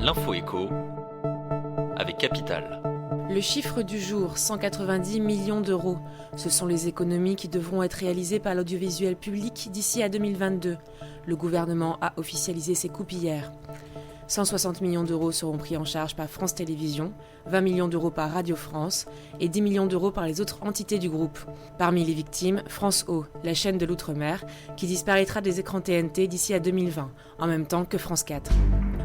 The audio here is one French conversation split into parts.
L'info écho avec Capital. Le chiffre du jour, 190 millions d'euros. Ce sont les économies qui devront être réalisées par l'audiovisuel public d'ici à 2022. Le gouvernement a officialisé ses coupes hier. 160 millions d'euros seront pris en charge par France Télévisions, 20 millions d'euros par Radio France et 10 millions d'euros par les autres entités du groupe. Parmi les victimes, France O, la chaîne de l'outre-mer, qui disparaîtra des écrans TNT d'ici à 2020, en même temps que France 4.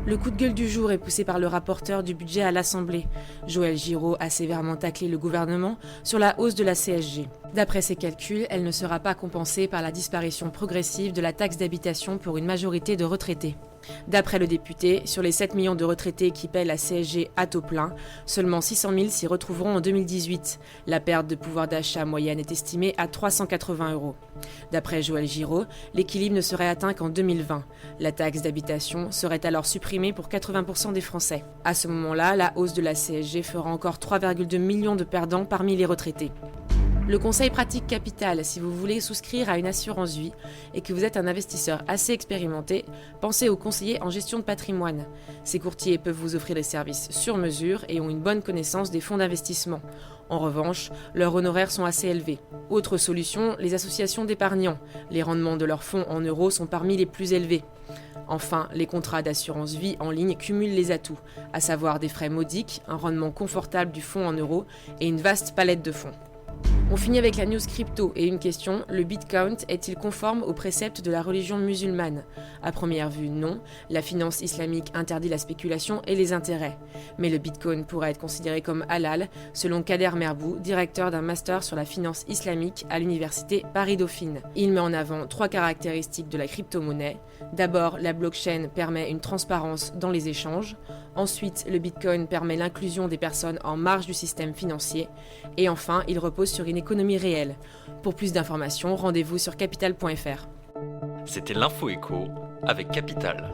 Le coup de gueule du jour est poussé par le rapporteur du budget à l'Assemblée. Joël Giraud a sévèrement taclé le gouvernement sur la hausse de la CSG. D'après ses calculs, elle ne sera pas compensée par la disparition progressive de la taxe d'habitation pour une majorité de retraités. D'après le député, sur les 7 millions de retraités qui paient la CSG à taux plein, seulement 600 000 s'y retrouveront en 2018. La perte de pouvoir d'achat moyenne est estimée à 380 €. D'après Joël Giraud, l'équilibre ne serait atteint qu'en 2020. La taxe d'habitation serait alors supprimée pour 80% des Français. À ce moment-là, la hausse de la CSG fera encore 3,2 millions de perdants parmi les retraités. Le conseil pratique Capital, si vous voulez souscrire à une assurance vie et que vous êtes un investisseur assez expérimenté, pensez aux conseillers en gestion de patrimoine. Ces courtiers peuvent vous offrir des services sur mesure et ont une bonne connaissance des fonds d'investissement. En revanche, leurs honoraires sont assez élevés. Autre solution, les associations d'épargnants. Les rendements de leurs fonds en euros sont parmi les plus élevés. Enfin, les contrats d'assurance vie en ligne cumulent les atouts, à savoir des frais modiques, un rendement confortable du fonds en euros et une vaste palette de fonds. On finit avec la news crypto et une question, le Bitcoin est-il conforme aux préceptes de la religion musulmane ? À première vue, non. La finance islamique interdit la spéculation et les intérêts. Mais le Bitcoin pourrait être considéré comme halal, selon Kader Merbou, directeur d'un master sur la finance islamique à l'université Paris-Dauphine. Il met en avant 3 caractéristiques de la crypto-monnaie. D'abord, la blockchain permet une transparence dans les échanges. Ensuite, le Bitcoin permet l'inclusion des personnes en marge du système financier. Et enfin, il repose sur une économie réelle. Pour plus d'informations, rendez-vous sur capital.fr. C'était l'info écho avec Capital.